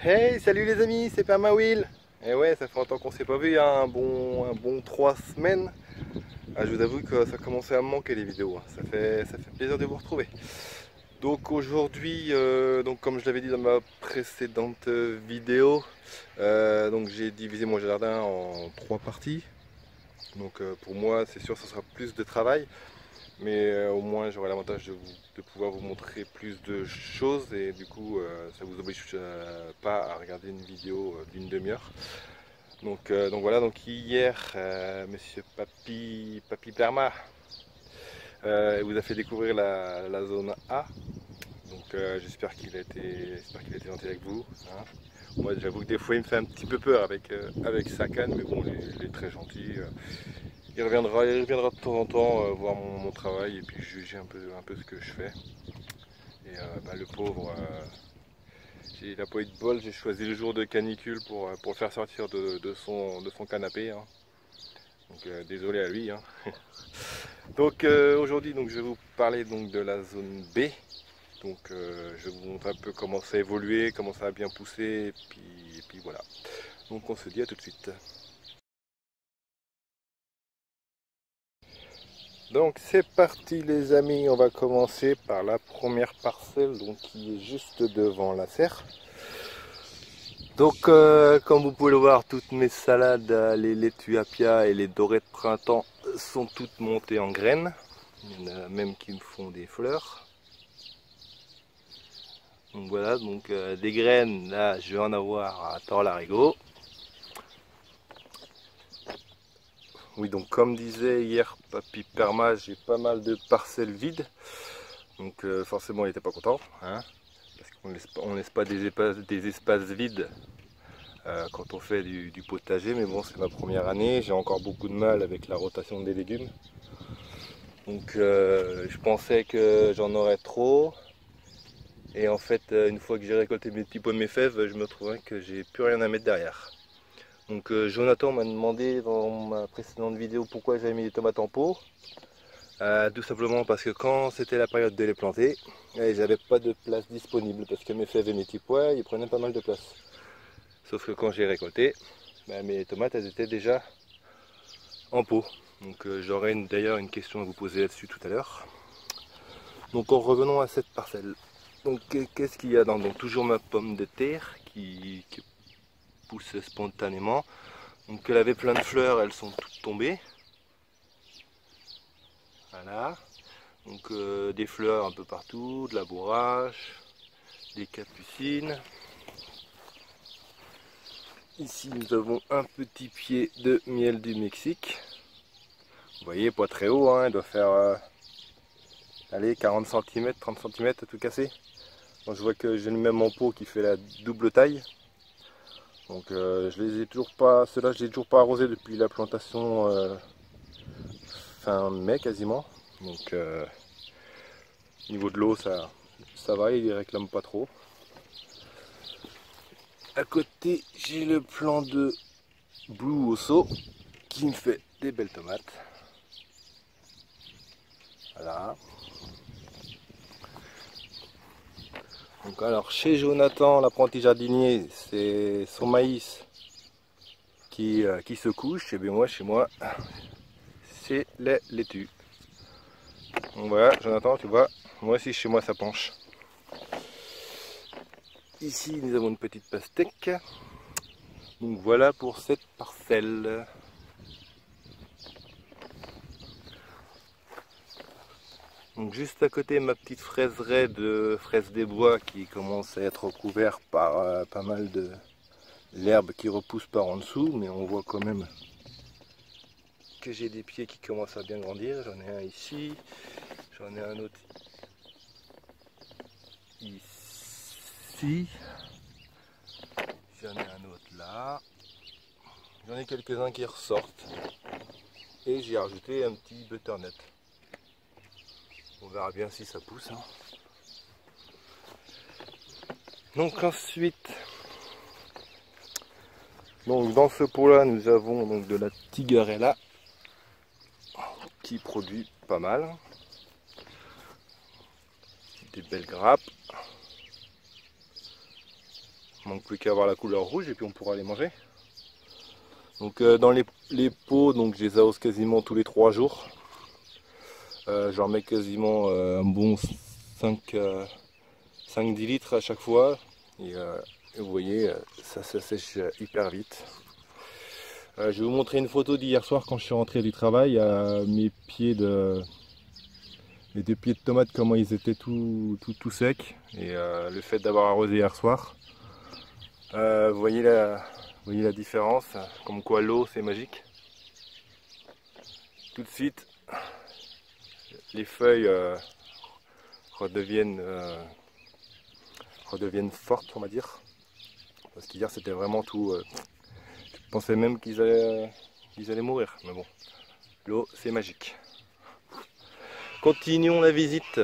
Hey, salut les amis, c'est Permawill. Et ouais, ça fait longtemps qu'on s'est pas vu, hein, un bon 3 semaines. Ah, je vous avoue que ça commençait à me manquer les vidéos, hein. Ça fait plaisir de vous retrouver. Donc aujourd'hui, donc comme je l'avais dit dans ma précédente vidéo, donc j'ai divisé mon jardin en 3 parties. Donc pour moi, c'est sûr, ça sera plus de travail. Mais au moins j'aurai l'avantage de pouvoir vous montrer plus de choses et du coup ça vous oblige pas à regarder une vidéo d'une demi-heure. Donc voilà, donc hier monsieur Papy Perma vous a fait découvrir la zone A. Donc j'espère qu'il a été gentil avec vous, hein. Moi j'avoue que des fois il me fait un petit peu peur avec sa canne, mais bon il est très gentil. Il reviendra de temps en temps voir mon travail et puis juger un peu ce que je fais. Et le pauvre, il n'a pas eu de bol, j'ai choisi le jour de canicule pour le faire sortir de son canapé, hein. Donc désolé à lui, hein. Donc aujourd'hui donc, je vais vous parler donc, de la zone B. Donc je vais vous montrer un peu comment ça a évolué, comment ça a bien poussé, et puis voilà. Donc on se dit à tout de suite. Donc c'est parti les amis, on va commencer par la première parcelle donc, qui est juste devant la serre. Donc comme vous pouvez le voir, toutes mes salades, les laitues apia et les dorées de printemps sont toutes montées en graines. Il y en a même qui me font des fleurs. Donc voilà, donc des graines, là je vais en avoir à Tort-Larigot. Oui, donc comme disait hier Papy Perma, j'ai pas mal de parcelles vides. Donc forcément il n'était pas content, hein, parce qu'on laisse pas des espaces vides quand on fait du potager. Mais bon, c'est ma première année, j'ai encore beaucoup de mal avec la rotation des légumes. Donc je pensais que j'en aurais trop. Et en fait, une fois que j'ai récolté mes petits pois de mes fèves, je me trouvais que j'ai plus rien à mettre derrière. Donc Jonathan m'a demandé dans ma précédente vidéo pourquoi j'avais mis les tomates en pot. Tout simplement parce que quand c'était la période de les planter, j'avais pas de place disponible parce que mes fèves et mes petits pois ils prenaient pas mal de place. Sauf que quand j'ai récolté, mes tomates elles étaient déjà en pot. Donc j'aurai d'ailleurs une question à vous poser là-dessus tout à l'heure. Donc en revenons à cette parcelle. Donc qu'est-ce qu'il y a dans? Donc toujours ma pomme de terre qui pousse spontanément. Donc elle avait plein de fleurs, elles sont toutes tombées. Voilà. Donc des fleurs un peu partout, de la bourrache, des capucines. Ici nous avons un petit pied de miel du Mexique. Vous voyez, pas très haut, hein, il doit faire allez, 40 cm, 30 cm à tout casser. Donc, je vois que j'ai le même en pot qui fait la double taille. Donc je les ai toujours pas, ceux-là je les ai toujours pas arrosés depuis la plantation fin mai quasiment. Donc niveau de l'eau ça va, il ne réclame pas trop. À côté j'ai le plant de Blue Osso qui me fait des belles tomates. Voilà. Donc alors chez Jonathan, l'apprenti jardinier, c'est son maïs qui se couche, et bien moi chez moi c'est les laitues. Donc voilà Jonathan, tu vois, moi aussi chez moi ça penche. Ici nous avons une petite pastèque. Donc voilà pour cette parcelle. Donc juste à côté ma petite fraiseraie de fraises des bois qui commence à être recouverte par pas mal de l'herbe qui repousse par en dessous, mais on voit quand même que j'ai des pieds qui commencent à bien grandir. J'en ai un ici, j'en ai un autre ici, j'en ai un autre là, j'en ai quelques-uns qui ressortent et j'ai rajouté un petit butternut. On verra bien si ça pousse, hein. Donc ensuite, donc dans ce pot là nous avons donc de la tigarella qui produit pas mal, des belles grappes. Il manque plus qu'à avoir la couleur rouge et puis on pourra les manger. Donc dans les pots, donc je les arrose quasiment tous les 3 jours. J'en mets quasiment un bon 5-10 litres à chaque fois. Et vous voyez, ça sèche hyper vite. Je vais vous montrer une photo d'hier soir quand je suis rentré du travail. Mes pieds les 2 pieds de tomates, comment ils étaient tout secs. Et le fait d'avoir arrosé hier soir. Vous voyez la différence. Comme quoi l'eau c'est magique. Tout de suite, les feuilles redeviennent fortes, on va dire. Parce qu'hier c'était vraiment tout... je pensais même qu'ils allaient mourir. Mais bon, l'eau c'est magique. Continuons la visite.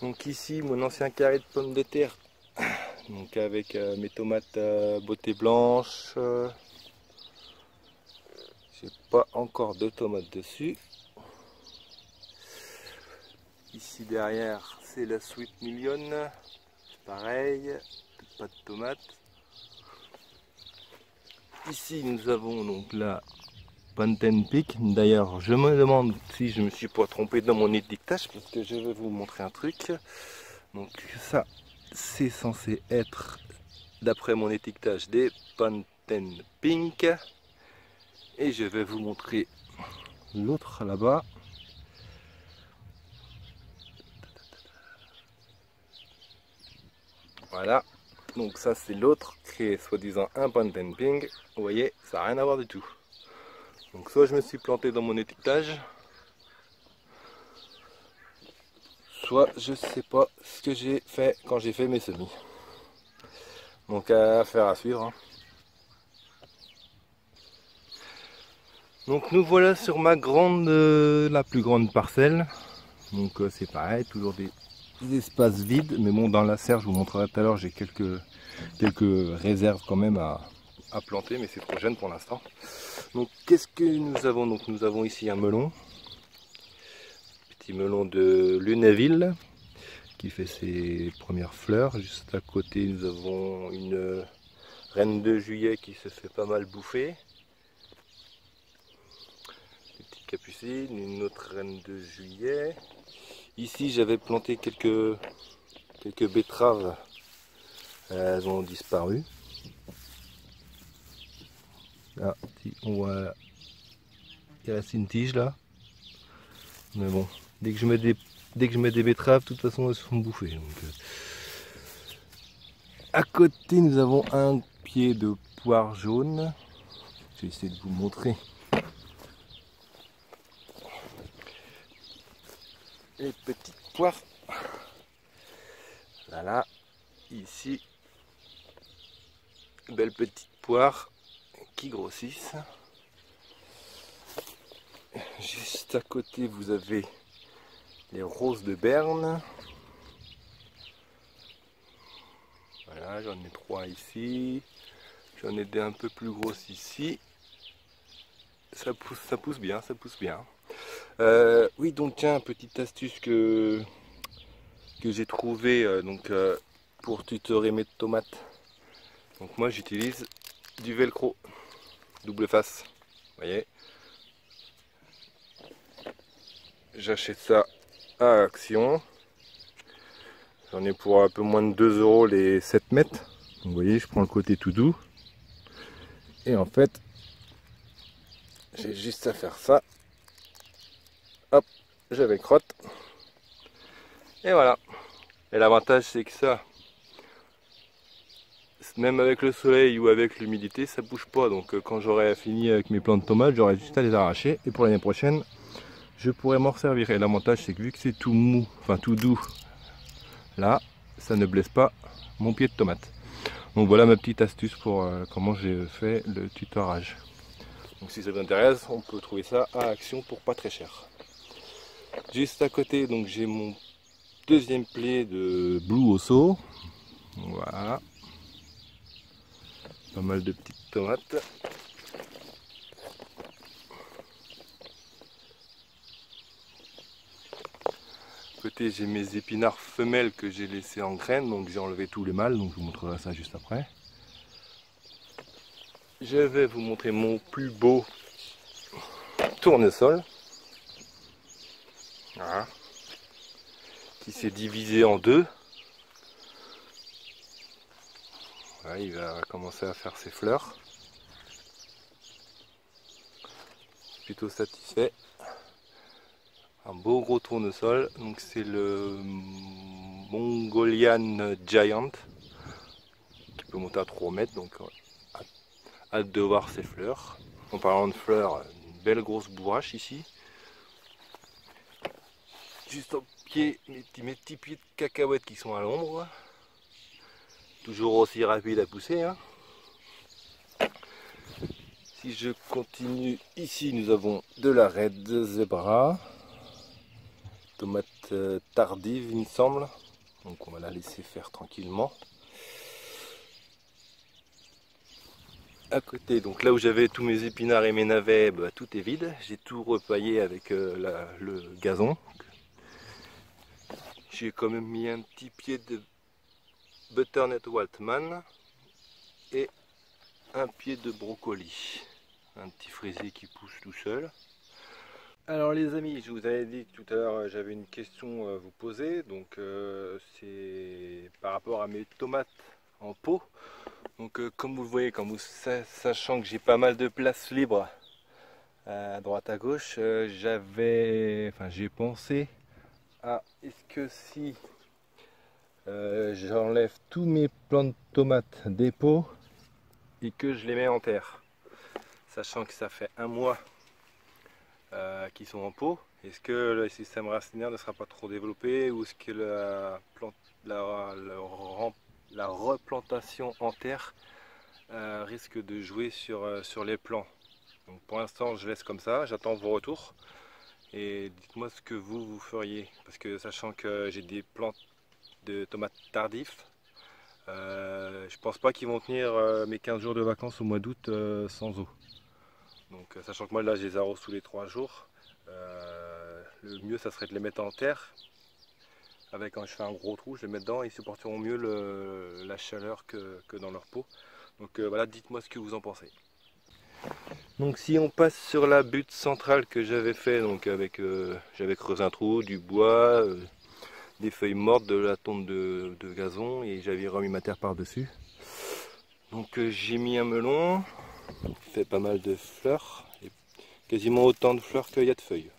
Donc ici mon ancien carré de pommes de terre. Donc avec mes tomates beauté blanche. J'ai pas encore de tomates dessus. Ici derrière c'est la Sweet Million. Pareil, pas de tomates. Ici nous avons donc la Panten Peak. D'ailleurs je me demande si je me suis pas trompé dans mon étiquetage parce que je vais vous montrer un truc. Donc ça c'est censé être, d'après mon étiquetage, des Panten Pink. Et je vais vous montrer l'autre là-bas. Voilà, donc ça c'est l'autre qui est soi-disant un Panten Pink. Vous voyez, ça n'a rien à voir du tout. Donc soit je me suis planté dans mon étiquetage, soit je sais pas ce que j'ai fait quand j'ai fait mes semis. Donc affaire à suivre. Hein. Donc nous voilà sur ma la plus grande parcelle. Donc c'est pareil, toujours des espaces vides. Mais bon, dans la serre, je vous montrerai tout à l'heure, j'ai quelques réserves quand même à planter, mais c'est trop jeune pour l'instant. Donc qu'est-ce que nous avons? Donc nous avons ici un melon. Petit melon de Lunéville qui fait ses premières fleurs. Juste à côté, nous avons une reine de juillet qui se fait pas mal bouffer. Petite capucine, une autre reine de juillet. Ici, j'avais planté quelques betteraves. Elles ont disparu. Ah, on voit, il reste une tige là. Mais bon, dès que je mets des betteraves, de toute façon, elles se font bouffer. Donc, à côté, nous avons un pied de poire jaune. Je vais essayer de vous montrer les petites poires. Voilà, ici, belles petites poires qui grossissent. Juste à côté, vous avez les roses de Berne. Voilà, j'en ai 3 ici. J'en ai des un peu plus grosses ici. Ça pousse bien, ça pousse bien. Oui, donc tiens, petite astuce que j'ai trouvé pour tutorer mes tomates. Donc moi j'utilise du velcro double face. Vous voyez, j'achète ça à Action. J'en ai pour un peu moins de 2 € les 7 mètres. Donc, vous voyez, je prends le côté tout doux. Et en fait, j'ai juste à faire ça. Hop, je vais crotte. Et voilà. Et l'avantage c'est que ça, même avec le soleil ou avec l'humidité, ça bouge pas. Donc quand j'aurai fini avec mes plants de tomates, j'aurai juste à les arracher. Et pour l'année prochaine, je pourrai m'en servir. Et l'avantage c'est que vu que c'est tout mou, enfin tout doux, là, ça ne blesse pas mon pied de tomate. Donc voilà ma petite astuce pour comment j'ai fait le tutorage. Donc si ça vous intéresse, on peut trouver ça à Action pour pas très cher. Juste à côté, donc j'ai mon deuxième pied de Blue Osso. Voilà. Pas mal de petites tomates. côté, j'ai mes épinards femelles que j'ai laissés en graines, donc j'ai enlevé tous les mâles, donc je vous montrerai ça juste après. Je vais vous montrer mon plus beau tournesol. Voilà. Qui s'est divisé en deux. Voilà, il va commencer à faire ses fleurs. Plutôt satisfait. Un beau gros tournesol, donc c'est le Mongolian Giant qui peut monter à 3 mètres, donc hâte de voir ses fleurs. En parlant de fleurs, une belle grosse bourrache ici. Juste au pied, mes petits pieds de cacahuètes qui sont à l'ombre. Toujours aussi rapide à pousser. Hein. Si je continue, ici nous avons de la Red Zebra. Tomate tardive il me semble, donc on va la laisser faire tranquillement. À côté, donc là où j'avais tous mes épinards et mes navets, bah, tout est vide. J'ai tout repaillé avec le gazon. J'ai quand même mis un petit pied de Butternut Waltman et un pied de brocoli, un petit fraisier qui pousse tout seul. Alors les amis, je vous avais dit que tout à l'heure j'avais une question à vous poser, donc c'est par rapport à mes tomates en pot. Donc comme vous le voyez, sachant que j'ai pas mal de place libre à droite à gauche, j'ai pensé à est-ce que si j'enlève tous mes plants de tomates des pots et que je les mets en terre, sachant que ça fait un mois qui sont en pot, est-ce que le système racinaire ne sera pas trop développé ou est-ce que la replantation en terre risque de jouer sur les plants? Donc pour l'instant je laisse comme ça, j'attends vos retours et dites-moi ce que vous feriez, parce que sachant que j'ai des plantes de tomates tardifs, je pense pas qu'ils vont tenir mes 15 jours de vacances au mois d'août sans eau. Donc sachant que moi là je les arrose tous les 3 jours, le mieux ça serait de les mettre en terre. Quand je fais un gros trou, je les mets dedans et ils supporteront mieux la chaleur que dans leur peau. Donc voilà, dites-moi ce que vous en pensez. Donc si on passe sur la butte centrale que j'avais fait, donc j'avais creusé un trou, du bois, des feuilles mortes, de la tonte de gazon et j'avais remis ma terre par dessus. Donc j'ai mis un melon, il fait pas mal de fleurs, et quasiment autant de fleurs qu'il y a de feuilles.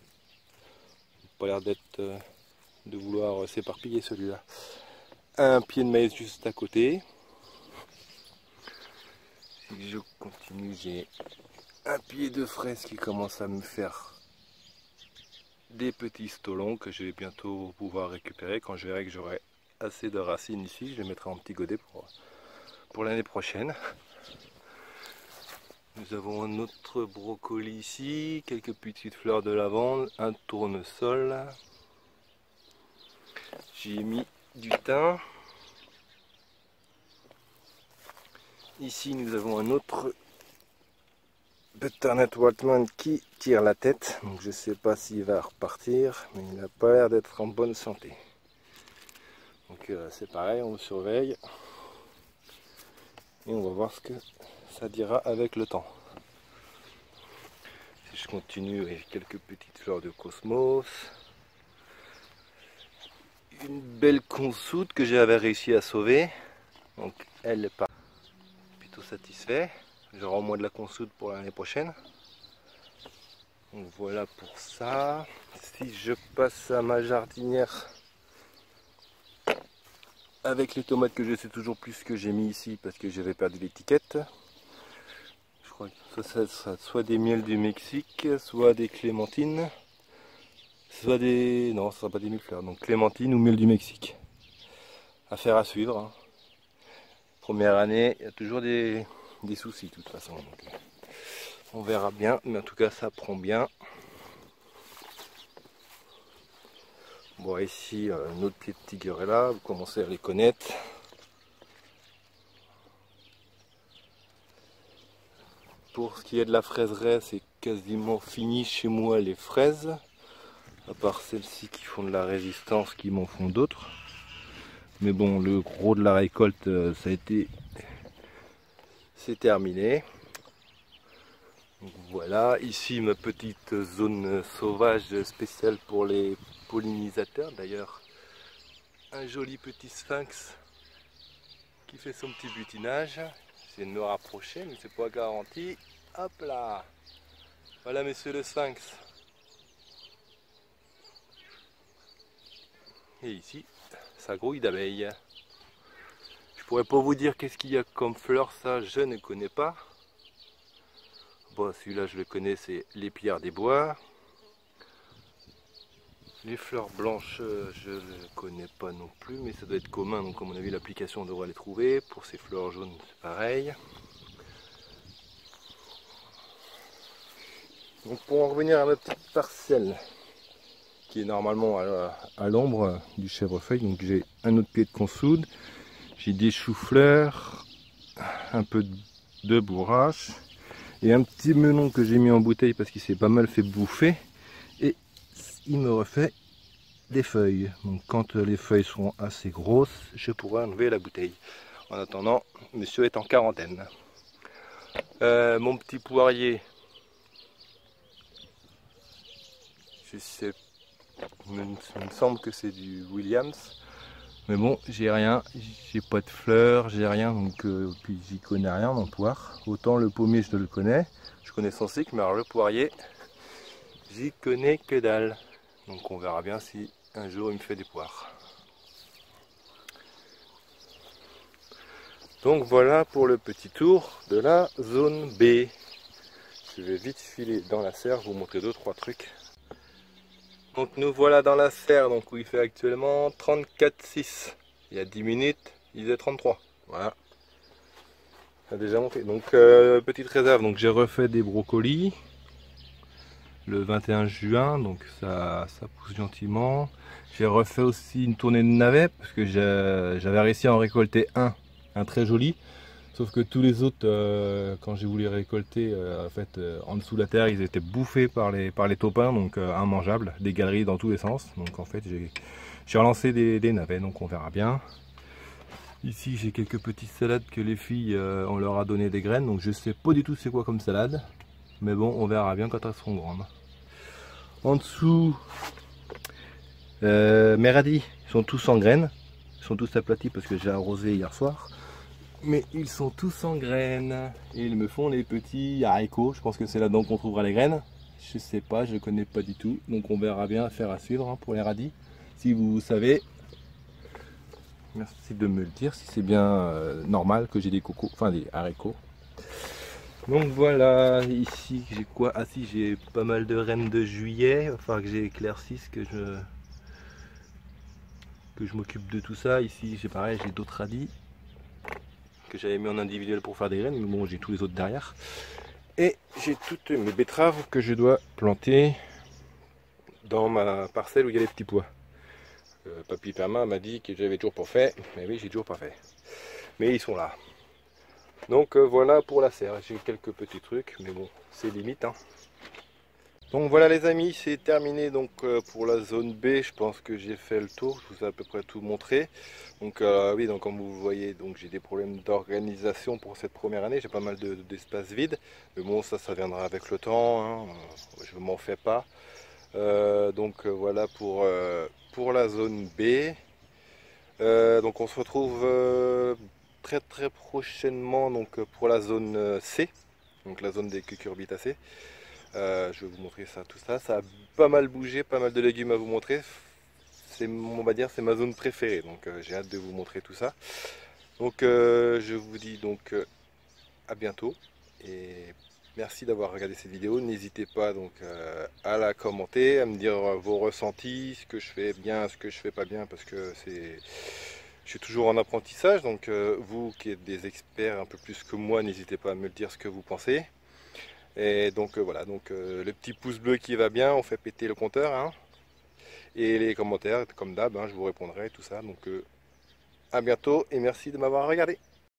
Pas l'air de vouloir s'éparpiller celui-là. Un pied de maïs juste à côté. Si je continue, j'ai un pied de fraise qui commence à me faire des petits stolons que je vais bientôt pouvoir récupérer quand je verrai que j'aurai assez de racines ici. Je les mettrai en petit godet pour l'année prochaine. Nous avons un autre brocoli ici, quelques petites fleurs de lavande, un tournesol. J'ai mis du thym. Ici nous avons un autre Butternut Waltman qui tire la tête. Donc je ne sais pas s'il va repartir, mais il n'a pas l'air d'être en bonne santé. Donc c'est pareil, on le surveille. Et on va voir ce que ça dira avec le temps. Si je continue, avec quelques petites fleurs de cosmos. Une belle consoude que j'avais réussi à sauver. Donc elle est pas plutôt satisfait. J'aurai au moins de la consoude pour l'année prochaine. Donc voilà pour ça. Si je passe à ma jardinière avec les tomates que je sais toujours plus que j'ai mis ici parce que j'avais perdu l'étiquette. Je crois que ça sera soit des miels du Mexique, soit des clémentines, soit des... non, ce sera pas des millefleurs, donc clémentine ou miel du Mexique. Affaire à suivre. Hein. Première année, il y a toujours des soucis de toute façon. Donc, on verra bien, mais en tout cas ça prend bien. Bon, ici, un autre pied de tigerella, vous commencez à les connaître. Pour ce qui est de la fraiseraie, c'est quasiment fini chez moi les fraises. À part celles-ci qui font de la résistance, qui m'en font d'autres. Mais bon, le gros de la récolte, ça a été... c'est terminé. Donc voilà, ici ma petite zone sauvage spéciale pour les pollinisateurs. D'ailleurs, un joli petit sphinx qui fait son petit butinage. J'essaie de me rapprocher, mais c'est pas garanti. Hop là! Voilà, monsieur le sphinx. Et ici, ça grouille d'abeilles. Je pourrais pas vous dire qu'est-ce qu'il y a comme fleurs, ça je ne connais pas. Bon, celui-là je le connais, c'est l'épillard des bois. Les fleurs blanches, je ne connais pas non plus, mais ça doit être commun, donc à mon avis l'application devrait les trouver. Pour ces fleurs jaunes, c'est pareil. Donc pour en revenir à ma petite parcelle, qui est normalement à l'ombre du chèvrefeuille, donc j'ai un autre pied de consoude, j'ai des choux-fleurs, un peu de bourrache, et un petit melon que j'ai mis en bouteille parce qu'il s'est pas mal fait bouffer, et il me refait des feuilles. Donc quand les feuilles seront assez grosses, je pourrai enlever la bouteille. En attendant, monsieur est en quarantaine. Mon petit poirier, je sais, il me semble que c'est du Williams, mais bon, j'ai rien, j'ai pas de fleurs, j'ai rien, donc puis j'y connais rien en poire. Autant le pommier je le connais, je connais son cycle, mais alors le poirier, j'y connais que dalle. Donc on verra bien si un jour il me fait des poires. Donc voilà pour le petit tour de la zone B. Je vais vite filer dans la serre, vous montrer 2-3 trucs. Donc nous voilà dans la serre, donc où il fait actuellement 34,6. Il y a 10 minutes, il faisait 33. Voilà. Ça a déjà monté. Donc petite réserve, donc j'ai refait des brocolis le 21 juin, donc ça pousse gentiment. J'ai refait aussi une tournée de navets parce que j'avais réussi à en récolter un très joli. Sauf que tous les autres, quand j'ai voulu récolter, en fait, en dessous de la terre, ils étaient bouffés par les taupins, donc immangeables, des galeries dans tous les sens. Donc en fait, j'ai relancé des navets, donc on verra bien. Ici, j'ai quelques petites salades que les filles, on leur a donné des graines, donc je sais pas du tout c'est quoi comme salade. Mais bon, on verra bien quand elles seront grandes. En dessous, mes radis, ils sont tous en graines. Ils sont tous aplatis parce que j'ai arrosé hier soir. Mais ils sont tous en graines. Et ils me font les petits haricots. Je pense que c'est là-dedans qu'on trouvera les graines. Je sais pas, je ne connais pas du tout. Donc on verra bien, faire à suivre hein, pour les radis. Si vous savez, merci de me le dire, si c'est bien normal que j'ai des cocos, enfin des haricots. Donc voilà, ici j'ai quoi? Ah si, j'ai pas mal de rennes de juillet. Enfin que j'ai éclaircisse, que je m'occupe de tout ça. Ici j'ai pareil, j'ai d'autres radis que j'avais mis en individuel pour faire des graines, mais bon j'ai tous les autres derrière. Et j'ai toutes mes betteraves que je dois planter dans ma parcelle où il y a les petits pois. Papy Perma m'a dit que j'avais toujours pas fait, mais oui j'ai toujours pas fait. Mais ils sont là. Donc voilà pour la serre, j'ai quelques petits trucs, mais bon c'est limite hein. Donc voilà les amis, c'est terminé donc pour la zone B, je pense que j'ai fait le tour, je vous ai à peu près tout montré. Donc oui, donc comme vous voyez, donc j'ai des problèmes d'organisation pour cette première année, j'ai pas mal d'espace vide, mais bon ça viendra avec le temps, hein. Je ne m'en fais pas. Donc voilà pour la zone B. Donc on se retrouve très prochainement donc, pour la zone C, donc la zone des cucurbitacées. Je vais vous montrer ça, tout ça. Ça a pas mal bougé, pas mal de légumes à vous montrer. C'est, on va dire, c'est ma zone préférée. Donc j'ai hâte de vous montrer tout ça. Donc je vous dis donc à bientôt et merci d'avoir regardé cette vidéo. N'hésitez pas donc à la commenter, à me dire vos ressentis, ce que je fais bien, ce que je fais pas bien, parce que je suis toujours en apprentissage. Donc vous qui êtes des experts un peu plus que moi, n'hésitez pas à me le dire ce que vous pensez. Et donc voilà, donc le petit pouce bleu qui va bien, on fait péter le compteur hein. Et les commentaires comme d'hab hein, je vous répondrai tout ça. Donc à bientôt et merci de m'avoir regardé.